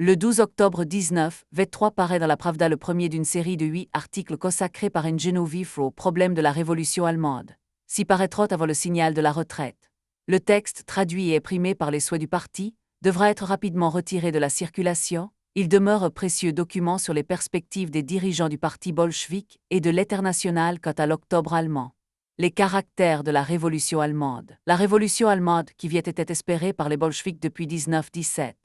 Le 12 octobre 1923 paraît dans la Pravda le premier d'une série de 8 articles consacrés par Geneviève au problème de la Révolution allemande. S'y paraîtra avant le signal de la retraite. Le texte, traduit et imprimé par les souhaits du parti, devra être rapidement retiré de la circulation. Il demeure un précieux document sur les perspectives des dirigeants du parti bolchevique et de l'Internationale quant à l'Octobre allemand. Les caractères de la Révolution allemande. La Révolution allemande, qui était espérée par les bolcheviques depuis 1917.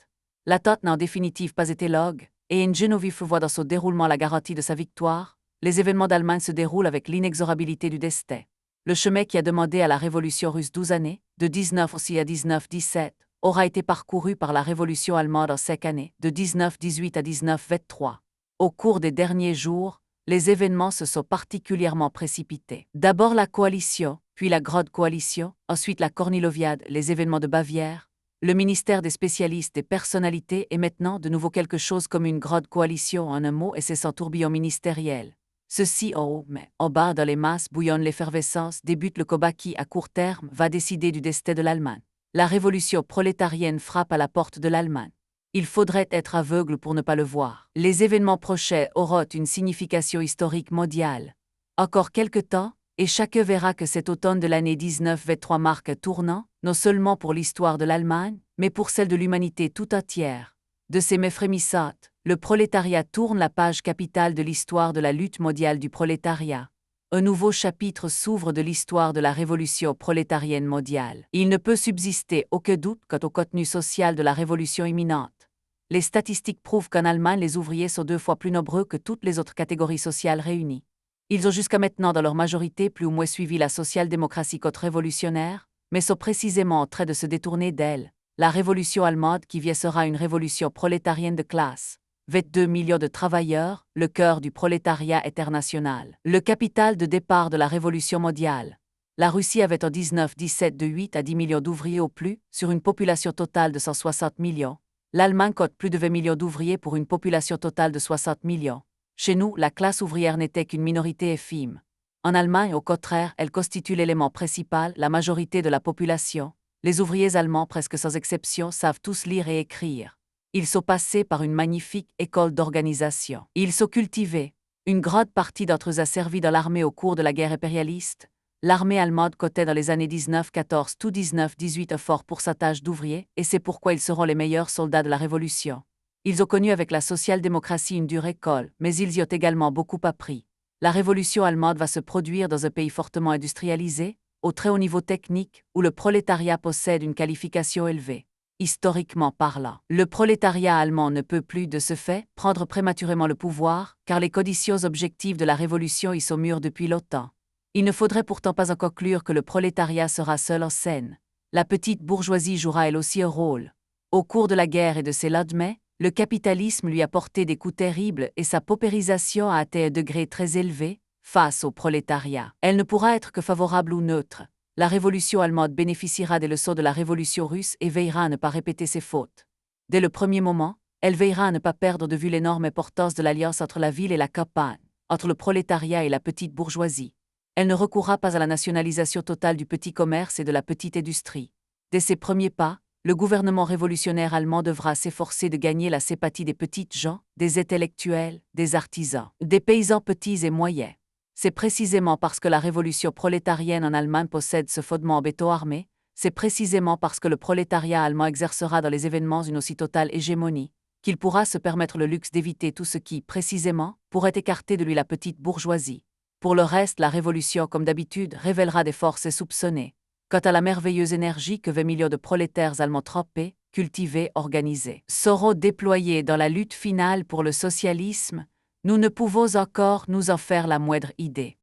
L'attente n'a en définitive pas été longue, et Geneviève voit dans son déroulement la garantie de sa victoire. Les événements d'Allemagne se déroulent avec l'inexorabilité du destin. Le chemin qui a demandé à la Révolution russe 12 années, de 19 aussi à 1917, aura été parcouru par la Révolution allemande en 5 années, de 1918 à 1923. Au cours des derniers jours, les événements se sont particulièrement précipités. D'abord la coalition, puis la Grande Coalition, ensuite la Korniloviade, les événements de Bavière, le ministère des spécialistes des personnalités et maintenant de nouveau quelque chose comme une Grande Coalition en un mot et c'est sans tourbillon ministériel. Ceci en haut, mais en bas dans les masses bouillonne l'effervescence, débute le combat qui, à court terme, va décider du destin de l'Allemagne. La révolution prolétarienne frappe à la porte de l'Allemagne. Il faudrait être aveugle pour ne pas le voir. Les événements prochains auront une signification historique mondiale. Encore quelque temps, et chacun verra que cet automne de l'année 1923 marque un tournant, non seulement pour l'histoire de l'Allemagne, mais pour celle de l'humanité tout entière. De ces mets frémissantes, le prolétariat tourne la page capitale de l'histoire de la lutte mondiale du prolétariat. Un nouveau chapitre s'ouvre de l'histoire de la révolution prolétarienne mondiale. Il ne peut subsister aucun doute quant au contenu social de la révolution imminente. Les statistiques prouvent qu'en Allemagne, les ouvriers sont 2 fois plus nombreux que toutes les autres catégories sociales réunies. Ils ont jusqu'à maintenant dans leur majorité plus ou moins suivi la social-démocratie contre-révolutionnaire, mais sont précisément en train de se détourner d'elle. La révolution allemande qui vient sera une révolution prolétarienne de classe. 22 millions de travailleurs, le cœur du prolétariat international. Le capital de départ de la révolution mondiale. La Russie avait en 1917 de 8 à 10 millions d'ouvriers au plus, sur une population totale de 160 millions. L'Allemagne compte plus de 20 millions d'ouvriers pour une population totale de 60 millions. Chez nous, la classe ouvrière n'était qu'une minorité infime. En Allemagne, au contraire, elle constitue l'élément principal, la majorité de la population. Les ouvriers allemands, presque sans exception, savent tous lire et écrire. Ils sont passés par une magnifique école d'organisation. Ils sont cultivés. Une grande partie d'entre eux a servi dans l'armée au cours de la guerre impérialiste. L'armée allemande comptait dans les années 1914 tout 1918 un fort pourcentage d'ouvriers, et c'est pourquoi ils seront les meilleurs soldats de la Révolution. Ils ont connu avec la social-démocratie une dure école, mais ils y ont également beaucoup appris. La Révolution allemande va se produire dans un pays fortement industrialisé, au très haut niveau technique, où le prolétariat possède une qualification élevée. Historiquement parlant, le prolétariat allemand ne peut plus, de ce fait, prendre prématurément le pouvoir, car les conditions objectives de la Révolution y sont mûres depuis longtemps. Il ne faudrait pourtant pas en conclure que le prolétariat sera seul en scène. La petite bourgeoisie jouera elle aussi un rôle. Au cours de la guerre et de ses lendemains, le capitalisme lui a porté des coups terribles et sa paupérisation a atteint un degré très élevé face au prolétariat. Elle ne pourra être que favorable ou neutre. La révolution allemande bénéficiera des leçons de la révolution russe et veillera à ne pas répéter ses fautes. Dès le premier moment, elle veillera à ne pas perdre de vue l'énorme importance de l'alliance entre la ville et la campagne, entre le prolétariat et la petite bourgeoisie. Elle ne recourra pas à la nationalisation totale du petit commerce et de la petite industrie. Dès ses premiers pas, le gouvernement révolutionnaire allemand devra s'efforcer de gagner la sympathie des petites gens, des intellectuels, des artisans, des paysans petits et moyens. C'est précisément parce que la révolution prolétarienne en Allemagne possède ce fondement en béton armé, c'est précisément parce que le prolétariat allemand exercera dans les événements une aussi totale hégémonie, qu'il pourra se permettre le luxe d'éviter tout ce qui, précisément, pourrait écarter de lui la petite bourgeoisie. Pour le reste, la révolution, comme d'habitude, révélera des forces insoupçonnées. Quant à la merveilleuse énergie que 20 millions de prolétaires allemands trempés, cultivés, organisés, sauront déployer dans la lutte finale pour le socialisme, nous ne pouvons encore nous en faire la moindre idée.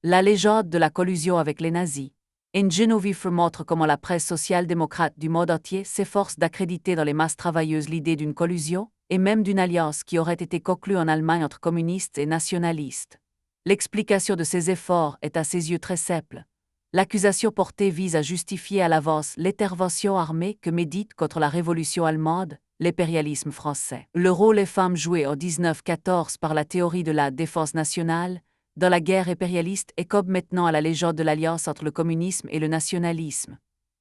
La légende de la collusion avec les nazis. Geneviève montre comment la presse social-démocrate du monde entier s'efforce d'accréditer dans les masses travailleuses l'idée d'une collusion, et même d'une alliance qui aurait été conclue en Allemagne entre communistes et nationalistes. L'explication de ces efforts est à ses yeux très simple. L'accusation portée vise à justifier à l'avance l'intervention armée que médite contre la révolution allemande, l'impérialisme français. Le rôle et femmes joué en 1914 par la théorie de la défense nationale, dans la guerre impérialiste est comme maintenant à la légende de l'alliance entre le communisme et le nationalisme.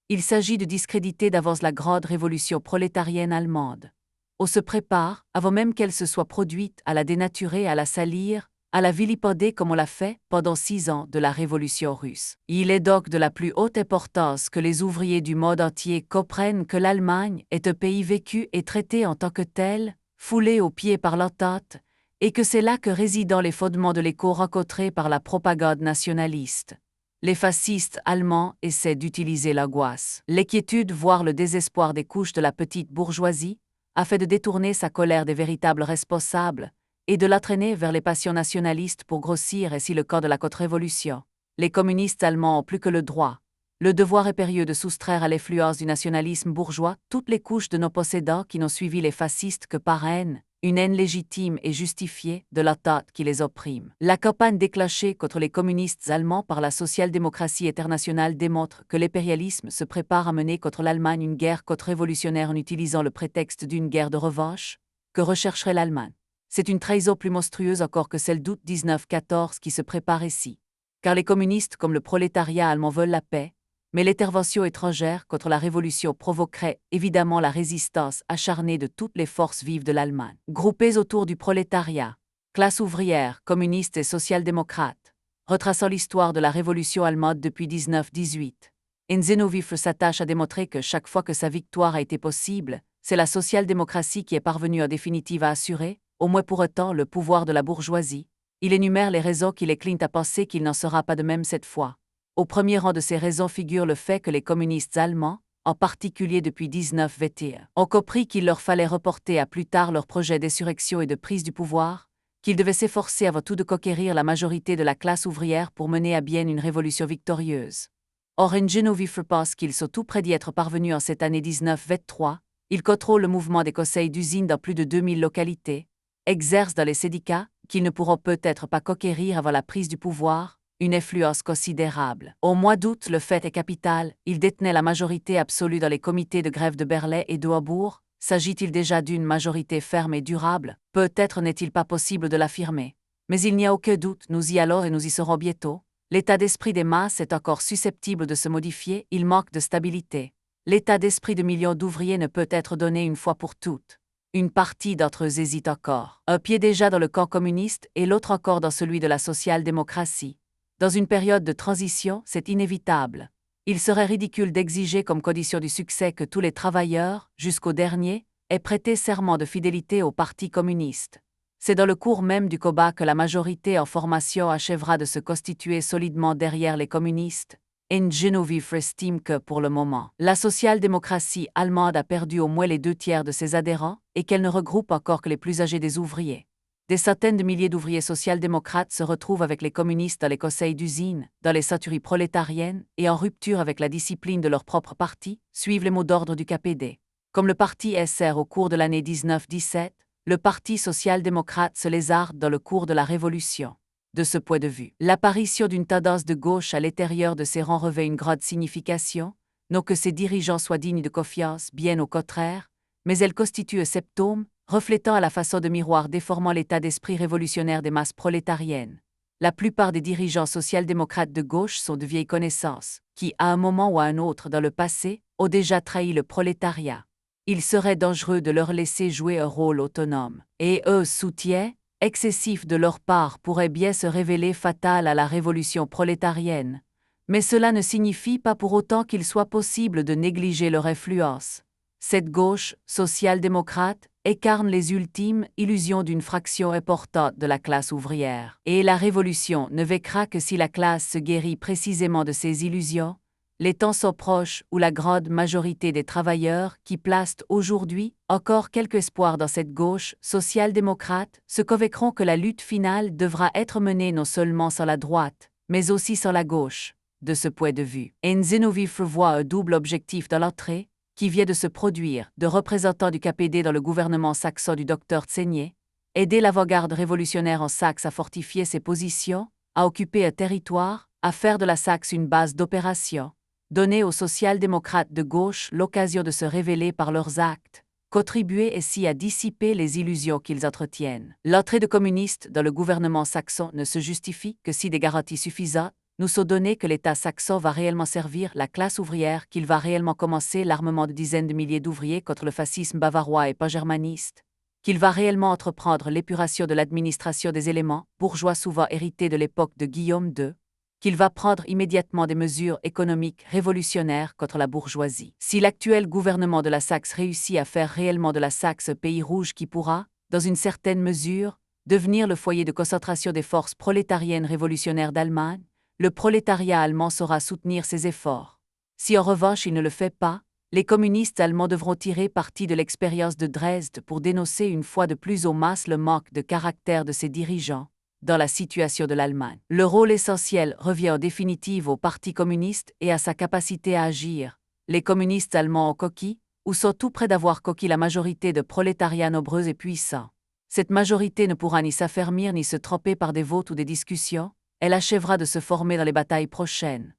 Il s'agit de discréditer d'avance la grande révolution prolétarienne allemande. On se prépare, avant même qu'elle se soit produite, à la dénaturer, à la salir, à la vilipender comme on l'a fait pendant 6 ans de la Révolution russe. Il est donc de la plus haute importance que les ouvriers du monde entier comprennent que l'Allemagne est un pays vécu et traité en tant que tel, foulé aux pieds par l'entente, et que c'est là que résident les fondements de l'écho rencontré par la propagande nationaliste. Les fascistes allemands essaient d'utiliser l'angoisse, l'inquiétude, voire le désespoir des couches de la petite bourgeoisie, afin de détourner sa colère des véritables responsables et de l'entraîner vers les passions nationalistes pour grossir ainsi le camp de la contre-révolution. Les communistes allemands ont plus que le droit, le devoir impérieux de soustraire à l'influence du nationalisme bourgeois toutes les couches de nos possédants qui n'ont suivi les fascistes que par haine, une haine légitime et justifiée de l'entente qui les opprime. La campagne déclenchée contre les communistes allemands par la social-démocratie internationale démontre que l'impérialisme se prépare à mener contre l'Allemagne une guerre contre-révolutionnaire en utilisant le prétexte d'une guerre de revanche que rechercherait l'Allemagne. C'est une trahison plus monstrueuse encore que celle d'août 1914 qui se prépare ici. Car les communistes comme le prolétariat allemand veulent la paix, mais l'intervention étrangère contre la révolution provoquerait évidemment la résistance acharnée de toutes les forces vives de l'Allemagne. Groupées autour du prolétariat, classe ouvrière, communiste et social-démocrate, retraçant l'histoire de la révolution allemande depuis 1918, Enzenhofer s'attache à démontrer que chaque fois que sa victoire a été possible, c'est la social-démocratie qui est parvenue en définitive à assurer, au moins pour autant, le pouvoir de la bourgeoisie. Il énumère les raisons qui l'inclinent à penser qu'il n'en sera pas de même cette fois. Au premier rang de ces raisons figure le fait que les communistes allemands, en particulier depuis 1921, ont compris qu'il leur fallait reporter à plus tard leur projet d'insurrection et de prise du pouvoir, qu'ils devaient s'efforcer avant tout de conquérir la majorité de la classe ouvrière pour mener à bien une révolution victorieuse. Or, Enzenhofer pense qu'ils sont tout près d'y être parvenus en cette année 1923. Ils contrôlent le mouvement des conseils d'usine dans plus de 2000 localités, exercent dans les syndicats, qu'ils ne pourront peut-être pas conquérir avant la prise du pouvoir, une influence considérable. Au mois d'août, le fait est capital, ils détenaient la majorité absolue dans les comités de grève de Berlin et de Hambourg. S'agit-il déjà d'une majorité ferme et durable? Peut-être n'est-il pas possible de l'affirmer. Mais il n'y a aucun doute, nous y allons et nous y serons bientôt. L'état d'esprit des masses est encore susceptible de se modifier, il manque de stabilité. L'état d'esprit de millions d'ouvriers ne peut être donné une fois pour toutes. Une partie d'entre eux hésite encore. Un pied déjà dans le camp communiste et l'autre encore dans celui de la social-démocratie. Dans une période de transition, c'est inévitable. Il serait ridicule d'exiger comme condition du succès que tous les travailleurs, jusqu'au dernier, aient prêté serment de fidélité au Parti communiste. C'est dans le cours même du combat que la majorité en formation achèvera de se constituer solidement derrière les communistes. Enzenhofer estime que, pour le moment, la social-démocratie allemande a perdu au moins les 2/3 de ses adhérents et qu'elle ne regroupe encore que les plus âgés des ouvriers. Des centaines de milliers d'ouvriers social-démocrates se retrouvent avec les communistes dans les conseils d'usine, dans les centuries prolétariennes et en rupture avec la discipline de leur propre parti, suivent les mots d'ordre du KPD. Comme le parti SR au cours de l'année 1917, le Parti social-démocrate se lézarde dans le cours de la Révolution. De ce point de vue, l'apparition d'une tendance de gauche à l'intérieur de ses rangs revêt une grande signification, non que ses dirigeants soient dignes de confiance, bien au contraire, mais elle constitue un symptôme, reflétant à la façon de miroir déformant l'état d'esprit révolutionnaire des masses prolétariennes. La plupart des dirigeants social-démocrates de gauche sont de vieilles connaissances, qui, à un moment ou à un autre dans le passé, ont déjà trahi le prolétariat. Il serait dangereux de leur laisser jouer un rôle autonome, et eux soutien excessif de leur part pourrait bien se révéler fatal à la révolution prolétarienne. Mais cela ne signifie pas pour autant qu'il soit possible de négliger leur influence. Cette gauche, social-démocrate, incarne les ultimes illusions d'une fraction importante de la classe ouvrière. Et la révolution ne vaincra que si la classe se guérit précisément de ses illusions. Les temps sont proches où la grande majorité des travailleurs qui placent aujourd'hui encore quelque espoir dans cette gauche social-démocrate se convaincront que la lutte finale devra être menée non seulement sans la droite, mais aussi sans la gauche. De ce point de vue, Enzenhofer voit un double objectif dans l'entrée, qui vient de se produire, de représentants du KPD dans le gouvernement saxon du Dr Tsenier, aider l'avant-garde révolutionnaire en Saxe à fortifier ses positions, à occuper un territoire, à faire de la Saxe une base d'opération, donner aux social-démocrates de gauche l'occasion de se révéler par leurs actes, contribuer ainsi à dissiper les illusions qu'ils entretiennent. L'entrée de communistes dans le gouvernement saxon ne se justifie que si des garanties suffisantes nous sommes donné que l'État saxon va réellement servir la classe ouvrière, qu'il va réellement commencer l'armement de dizaines de milliers d'ouvriers contre le fascisme bavarois et pan-germaniste, qu'il va réellement entreprendre l'épuration de l'administration des éléments bourgeois souvent hérités de l'époque de Guillaume II, qu'il va prendre immédiatement des mesures économiques révolutionnaires contre la bourgeoisie. Si l'actuel gouvernement de la Saxe réussit à faire réellement de la Saxe pays rouge qui pourra, dans une certaine mesure, devenir le foyer de concentration des forces prolétariennes révolutionnaires d'Allemagne, le prolétariat allemand saura soutenir ses efforts. Si en revanche il ne le fait pas, les communistes allemands devront tirer parti de l'expérience de Dresde pour dénoncer une fois de plus aux masses le manque de caractère de ses dirigeants dans la situation de l'Allemagne. Le rôle essentiel revient en définitive au Parti communiste et à sa capacité à agir. Les communistes allemands ont coquille, ou sont tout près d'avoir coquille la majorité de prolétariats nombreux et puissants. Cette majorité ne pourra ni s'affermir ni se tromper par des votes ou des discussions, elle achèvera de se former dans les batailles prochaines.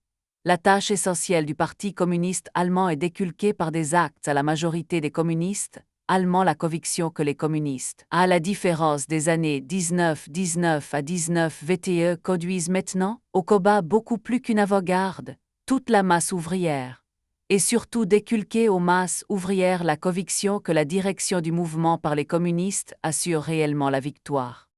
La tâche essentielle du Parti communiste allemand est d'inculquer par des actes à la majorité des communistes allemands la conviction que les communistes, à la différence des années 1919 à 1921, conduisent maintenant, au combat beaucoup plus qu'une avant-garde, toute la masse ouvrière, et surtout d'inculquer aux masses ouvrières la conviction que la direction du mouvement par les communistes assure réellement la victoire.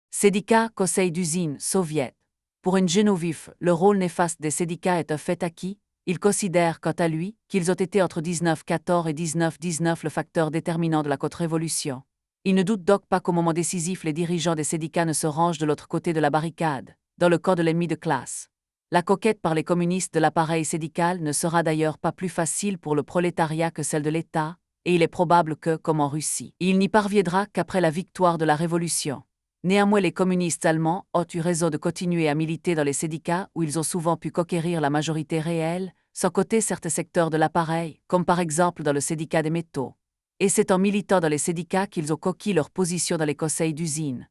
Syndicats, conseils d'usine, soviets. Pour une Geneviève, le rôle néfaste des syndicats est un fait acquis. Il considère, quant à lui, qu'ils ont été entre 1914 et 1919 le facteur déterminant de la contre-révolution. Il ne doute donc pas qu'au moment décisif, les dirigeants des syndicats ne se rangent de l'autre côté de la barricade, dans le camp de l'ennemi de classe. La conquête par les communistes de l'appareil syndical ne sera d'ailleurs pas plus facile pour le prolétariat que celle de l'État, et il est probable que, comme en Russie, il n'y parviendra qu'après la victoire de la Révolution. Néanmoins, les communistes allemands ont eu raison de continuer à militer dans les syndicats où ils ont souvent pu conquérir la majorité réelle, sans compter certains secteurs de l'appareil, comme par exemple dans le syndicat des métaux. Et c'est en militant dans les syndicats qu'ils ont conquis leur position dans les conseils d'usine.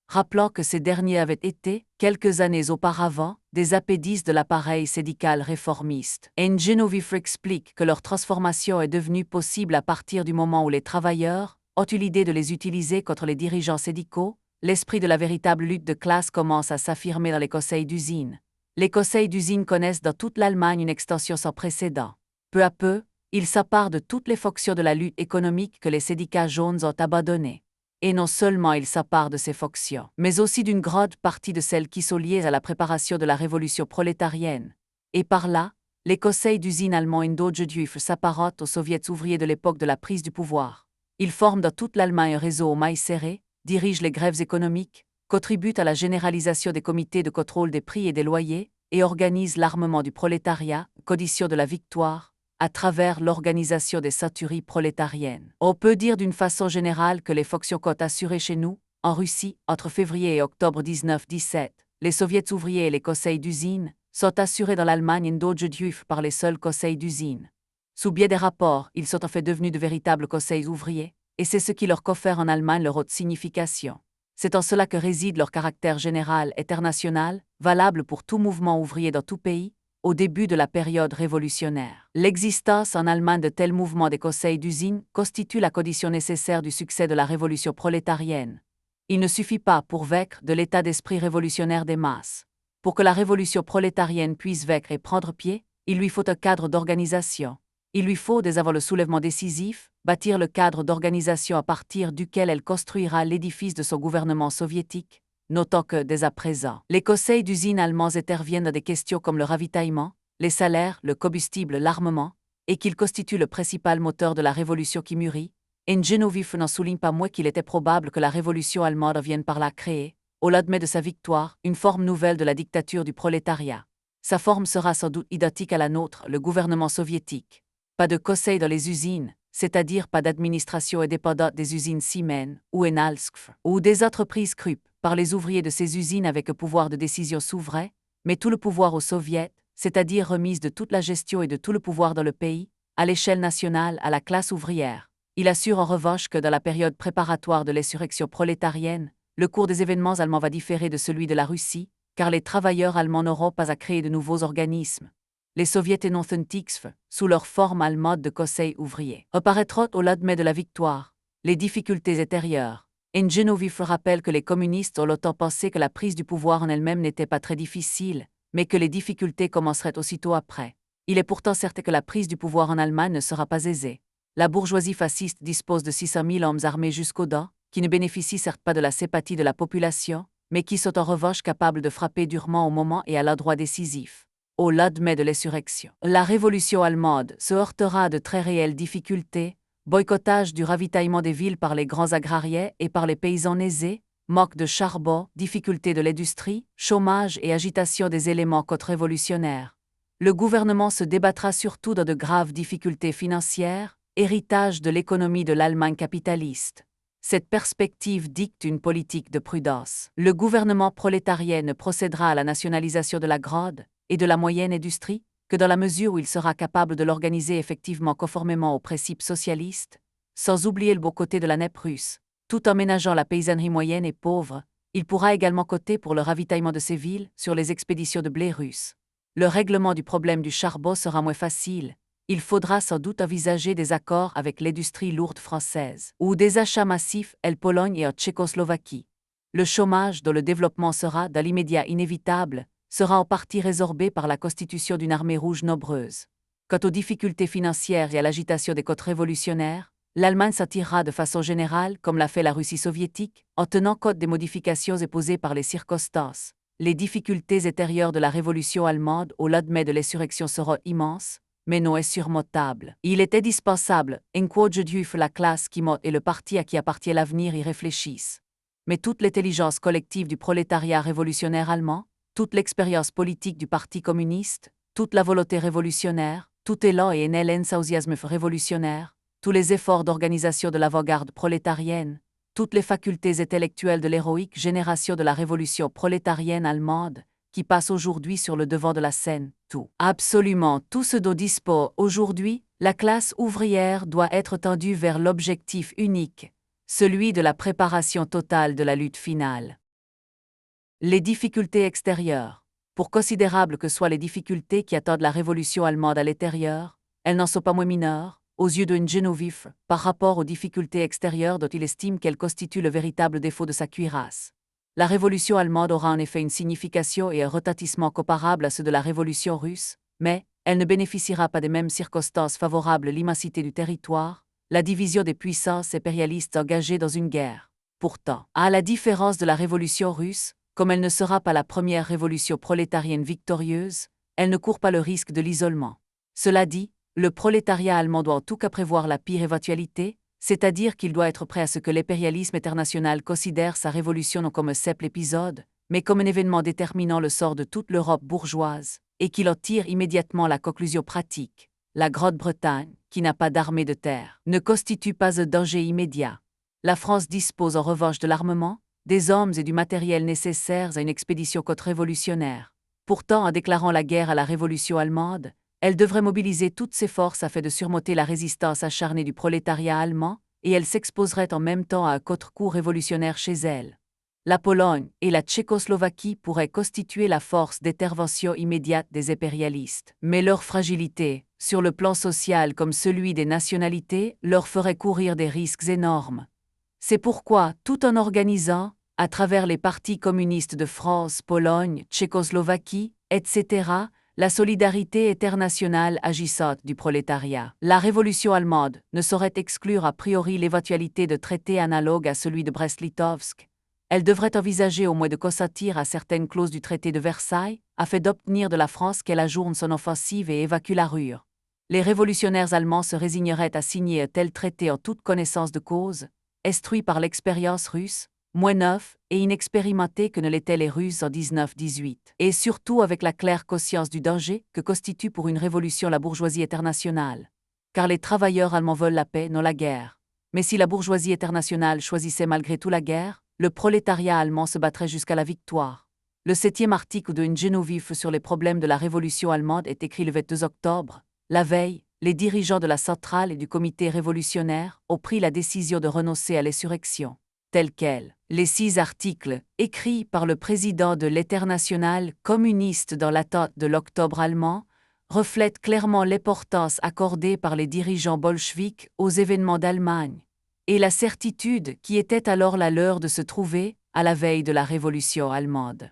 Rappelant que ces derniers avaient été, quelques années auparavant, des appendices de l'appareil syndical réformiste. Geneviève explique que leur transformation est devenue possible à partir du moment où les travailleurs ont eu l'idée de les utiliser contre les dirigeants syndicaux. L'esprit de la véritable lutte de classe commence à s'affirmer dans les conseils d'usine. Les conseils d'usine connaissent dans toute l'Allemagne une extension sans précédent. Peu à peu, ils s'emparent de toutes les fonctions de la lutte économique que les syndicats jaunes ont abandonnées. Et non seulement ils s'emparent de ces fonctions, mais aussi d'une grande partie de celles qui sont liées à la préparation de la révolution prolétarienne. Et par là, les conseils d'usine allemands Indogeduif s'apparentent aux soviets ouvriers de l'époque de la prise du pouvoir. Ils forment dans toute l'Allemagne un réseau aux mailles serrées, dirige les grèves économiques, contribue à la généralisation des comités de contrôle des prix et des loyers, et organise l'armement du prolétariat, condition de la victoire, à travers l'organisation des centuries prolétariennes. On peut dire d'une façon générale que les fonctions qu'ont assurées chez nous, en Russie, entre février et octobre 1917, les soviets ouvriers et les conseils d'usine, sont assurés dans l'Allemagne Indogeduif par les seuls conseils d'usine. Sous biais des rapports, ils sont en fait devenus de véritables conseils ouvriers, et c'est ce qui leur confère en Allemagne leur haute signification. C'est en cela que réside leur caractère général international, valable pour tout mouvement ouvrier dans tout pays, au début de la période révolutionnaire. L'existence en Allemagne de tels mouvements des conseils d'usine constitue la condition nécessaire du succès de la révolution prolétarienne. Il ne suffit pas pour vaincre de l'état d'esprit révolutionnaire des masses. Pour que la révolution prolétarienne puisse vaincre et prendre pied, il lui faut un cadre d'organisation. Il lui faut, dès avant le soulèvement décisif, bâtir le cadre d'organisation à partir duquel elle construira l'édifice de son gouvernement soviétique, notant que, dès à présent, les conseils d'usine allemands interviennent dans des questions comme le ravitaillement, les salaires, le combustible, l'armement, et qu'ils constituent le principal moteur de la révolution qui mûrit. Geneviève n'en souligne pas moins qu'il était probable que la révolution allemande vienne par là créer, au lendemain de sa victoire, une forme nouvelle de la dictature du prolétariat. Sa forme sera sans doute identique à la nôtre, le gouvernement soviétique. Pas de conseil dans les usines, c'est-à-dire pas d'administration indépendante des usines Siemens ou Enalskf, ou des entreprises Krupp, par les ouvriers de ces usines avec un pouvoir de décision souverain, mais tout le pouvoir aux soviets, c'est-à-dire remise de toute la gestion et de tout le pouvoir dans le pays, à l'échelle nationale, à la classe ouvrière. Il assure en revanche que dans la période préparatoire de l'insurrection prolétarienne, le cours des événements allemands va différer de celui de la Russie, car les travailleurs allemands n'auront pas à créer de nouveaux organismes. Les soviets et non-Tix, sous leur forme allemande de conseil ouvrier, apparaîtront au lendemain de la victoire. Les difficultés intérieures. Geneviève rappelle que les communistes ont longtemps pensé que la prise du pouvoir en elle-même n'était pas très difficile, mais que les difficultés commenceraient aussitôt après. Il est pourtant certain que la prise du pouvoir en Allemagne ne sera pas aisée. La bourgeoisie fasciste dispose de 600 000 hommes armés jusqu'aux dents, qui ne bénéficient certes pas de la sympathie de la population, mais qui sont en revanche capables de frapper durement au moment et à l'endroit décisif. Au lendemain de l'insurrection, la révolution allemande se heurtera à de très réelles difficultés: boycottage du ravitaillement des villes par les grands agrariens et par les paysans aisés, manque de charbon, difficultés de l'industrie, chômage et agitation des éléments contre-révolutionnaires. Le gouvernement se débattra surtout dans de graves difficultés financières, héritage de l'économie de l'Allemagne capitaliste. Cette perspective dicte une politique de prudence. Le gouvernement prolétarien ne procédera à la nationalisation de la grande et de la moyenne industrie que dans la mesure où il sera capable de l'organiser effectivement conformément aux principes socialistes, sans oublier le beau côté de la NEP russe. Tout en ménageant la paysannerie moyenne et pauvre, il pourra également coter pour le ravitaillement de ces villes sur les expéditions de blé russe. Le règlement du problème du charbon sera moins facile. Il faudra sans doute envisager des accords avec l'industrie lourde française, ou des achats massifs en Pologne et en Tchécoslovaquie. Le chômage, dont le développement sera, dans l'immédiat, inévitable, sera en partie résorbé par la constitution d'une armée rouge nombreuse. Quant aux difficultés financières et à l'agitation des contre-révolutionnaires, l'Allemagne s'en tirera de façon générale, comme l'a fait la Russie soviétique, en tenant compte des modifications imposées par les circonstances. Les difficultés intérieures de la révolution allemande au lendemain de l'insurrection seront immenses, mais non insurmontables. Il est indispensable, que la classe qui monte et le parti à qui appartient l'avenir y réfléchissent. Mais toute l'intelligence collective du prolétariat révolutionnaire allemand, toute l'expérience politique du Parti communiste, toute la volonté révolutionnaire, tout élan et un enthousiasme révolutionnaire, tous les efforts d'organisation de l'avant-garde prolétarienne, toutes les facultés intellectuelles de l'héroïque génération de la révolution prolétarienne allemande, qui passe aujourd'hui sur le devant de la scène, tout, absolument tout ce dont dispose aujourd'hui la classe ouvrière doit être tendue vers l'objectif unique, celui de la préparation totale de la lutte finale. Les difficultés extérieures. Pour considérables que soient les difficultés qui attendent la révolution allemande à l'intérieur, elles n'en sont pas moins mineures, aux yeux de Genoviev, par rapport aux difficultés extérieures dont il estime qu'elles constituent le véritable défaut de sa cuirasse. La révolution allemande aura en effet une signification et un retentissement comparables à ceux de la révolution russe, mais elle ne bénéficiera pas des mêmes circonstances favorables à l'immensité du territoire, la division des puissances impérialistes engagées dans une guerre. Pourtant, à la différence de la révolution russe, comme elle ne sera pas la première révolution prolétarienne victorieuse, elle ne court pas le risque de l'isolement. Cela dit, le prolétariat allemand doit en tout cas prévoir la pire éventualité, c'est-à-dire qu'il doit être prêt à ce que l'impérialisme international considère sa révolution non comme un simple épisode, mais comme un événement déterminant le sort de toute l'Europe bourgeoise, et qu'il en tire immédiatement la conclusion pratique. La Grande-Bretagne, qui n'a pas d'armée de terre, ne constitue pas un danger immédiat. La France dispose en revanche de l'armement, des hommes et du matériel nécessaires à une expédition contre-révolutionnaire. Pourtant, en déclarant la guerre à la révolution allemande, elle devrait mobiliser toutes ses forces afin de surmonter la résistance acharnée du prolétariat allemand, et elle s'exposerait en même temps à un contre-coup révolutionnaire chez elle. La Pologne et la Tchécoslovaquie pourraient constituer la force d'intervention immédiate des impérialistes, mais leur fragilité, sur le plan social comme celui des nationalités, leur ferait courir des risques énormes. C'est pourquoi, tout en organisant, à travers les partis communistes de France, Pologne, Tchécoslovaquie, etc., la solidarité internationale agissante du prolétariat, la révolution allemande ne saurait exclure a priori l'éventualité de traités analogues à celui de Brest-Litovsk. Elle devrait envisager au moins de consentir à certaines clauses du traité de Versailles, afin d'obtenir de la France qu'elle ajourne son offensive et évacue la Ruhr. Les révolutionnaires allemands se résigneraient à signer un tel traité en toute connaissance de cause, instruits par l'expérience russe, moins neuf et inexpérimentés que ne l'étaient les Russes en 1918, et surtout avec la claire conscience du danger que constitue pour une révolution la bourgeoisie internationale. Car les travailleurs allemands veulent la paix, non la guerre. Mais si la bourgeoisie internationale choisissait malgré tout la guerre, le prolétariat allemand se battrait jusqu'à la victoire. Le 7e article de Genoviev sur les problèmes de la révolution allemande est écrit le 22 octobre. La veille, les dirigeants de la centrale et du comité révolutionnaire ont pris la décision de renoncer à l'insurrection. Telle quelle, les 6 articles, écrits par le président de l'Internationale communiste dans l'attente de l'Octobre allemand, reflètent clairement l'importance accordée par les dirigeants bolcheviks aux événements d'Allemagne, et la certitude qui était alors la leur de se trouver à la veille de la révolution allemande.